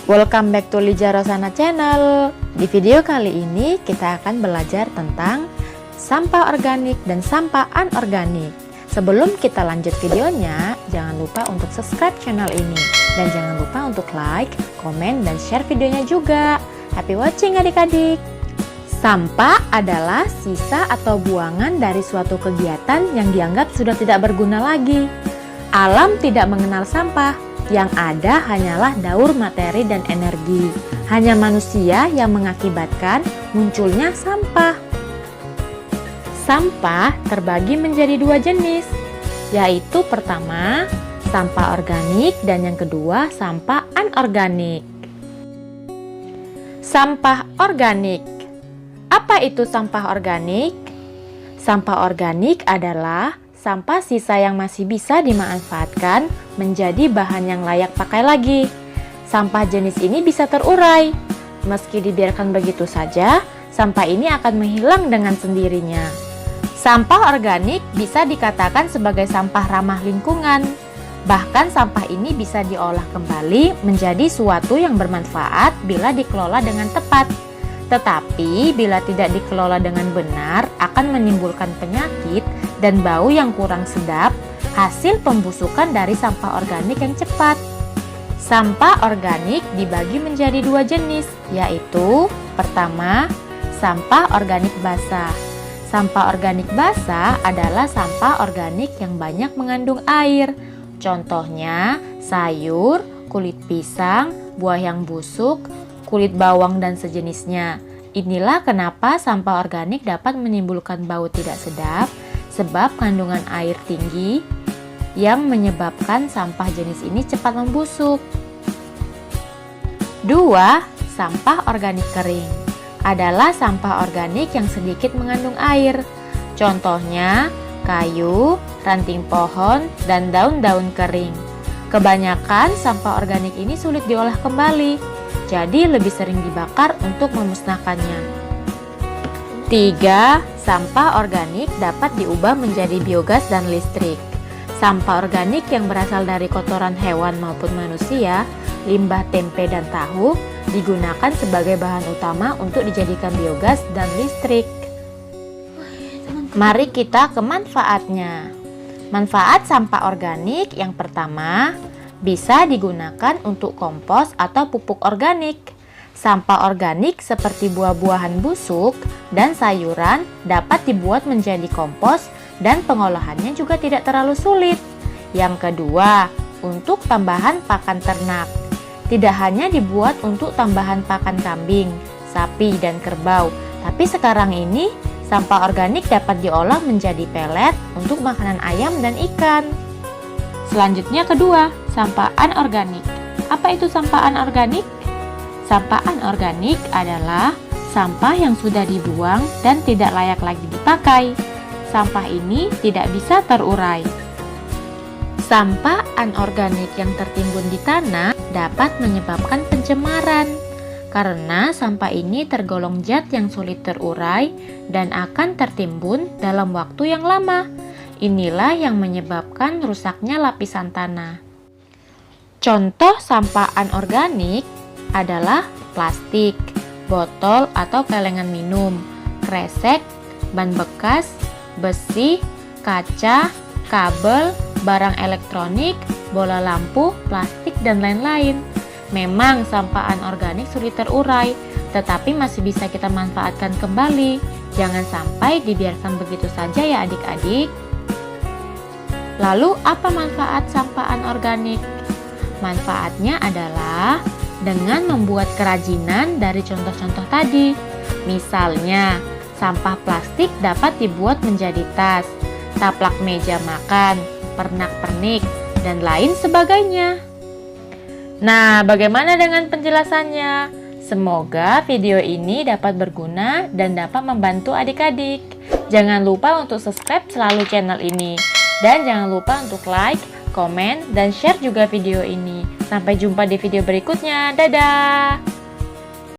Welcome back to Lija Rosana Channel. Di video kali ini kita akan belajar tentang sampah organik dan sampah anorganik. Sebelum kita lanjut videonya, jangan lupa untuk subscribe channel ini. Dan jangan lupa untuk like, komen, dan share videonya juga. Happy watching adik-adik. Sampah adalah sisa atau buangan dari suatu kegiatan yang dianggap sudah tidak berguna lagi. Alam tidak mengenal sampah. Yang ada hanyalah daur materi dan energi. Hanya manusia yang mengakibatkan munculnya sampah. Sampah terbagi menjadi dua jenis, yaitu pertama, sampah organik dan yang kedua, sampah anorganik. Sampah organik. Apa itu sampah organik? Sampah organik adalah sampah sisa yang masih bisa dimanfaatkan menjadi bahan yang layak pakai lagi. Sampah jenis ini bisa terurai. Meski dibiarkan begitu saja, sampah ini akan menghilang dengan sendirinya. Sampah organik bisa dikatakan sebagai sampah ramah lingkungan. Bahkan sampah ini bisa diolah kembali menjadi suatu yang bermanfaat bila dikelola dengan tepat. Tetapi bila tidak dikelola dengan benar akan menimbulkan penyakit dan bau yang kurang sedap, hasil pembusukan dari sampah organik yang cepat. Sampah organik dibagi menjadi dua jenis, yaitu pertama, sampah organik basah. Sampah organik basah adalah sampah organik yang banyak mengandung air. Contohnya, sayur, kulit pisang, buah yang busuk, kulit bawang dan sejenisnya. Inilah kenapa sampah organik dapat menimbulkan bau tidak sedap, sebab kandungan air tinggi yang menyebabkan sampah jenis ini cepat membusuk. 2. Sampah organik kering adalah sampah organik yang sedikit mengandung air. Contohnya, kayu, ranting pohon, dan daun-daun kering. Kebanyakan sampah organik ini sulit diolah kembali, jadi lebih sering dibakar untuk memusnahkannya. 3. Sampah organik dapat diubah menjadi biogas dan listrik. Sampah organik yang berasal dari kotoran hewan maupun manusia, limbah tempe dan tahu, digunakan sebagai bahan utama untuk dijadikan biogas dan listrik. Mari kita ke manfaatnya. Manfaat sampah organik yang pertama, bisa digunakan untuk kompos atau pupuk organik. Sampah organik seperti buah-buahan busuk dan sayuran dapat dibuat menjadi kompos dan pengolahannya juga tidak terlalu sulit. Yang kedua, untuk tambahan pakan ternak. Tidak hanya dibuat untuk tambahan pakan kambing, sapi, dan kerbau, tapi sekarang ini sampah organik dapat diolah menjadi pelet untuk makanan ayam dan ikan. Selanjutnya kedua, sampah anorganik. Apa itu sampah anorganik? Sampah anorganik adalah sampah yang sudah dibuang dan tidak layak lagi dipakai. Sampah ini tidak bisa terurai. Sampah anorganik yang tertimbun di tanah dapat menyebabkan pencemaran karena sampah ini tergolong zat yang sulit terurai dan akan tertimbun dalam waktu yang lama. Inilah yang menyebabkan rusaknya lapisan tanah. Contoh sampah anorganik adalah plastik, botol atau kelengan minum, kresek, ban bekas, besi, kaca, kabel, barang elektronik, bola lampu, plastik, dan lain-lain. Memang sampah anorganik sulit terurai, tetapi masih bisa kita manfaatkan kembali. Jangan sampai dibiarkan begitu saja ya adik-adik. Lalu apa manfaat sampah anorganik? Manfaatnya adalah dengan membuat kerajinan dari contoh-contoh tadi. Misalnya, sampah plastik dapat dibuat menjadi tas, taplak meja makan, pernak-pernik, dan lain sebagainya. Nah, bagaimana dengan penjelasannya? Semoga video ini dapat berguna dan dapat membantu adik-adik. Jangan lupa untuk subscribe selalu channel ini. Dan jangan lupa untuk like, komen, dan share juga video ini. Sampai jumpa di video berikutnya. Dadah!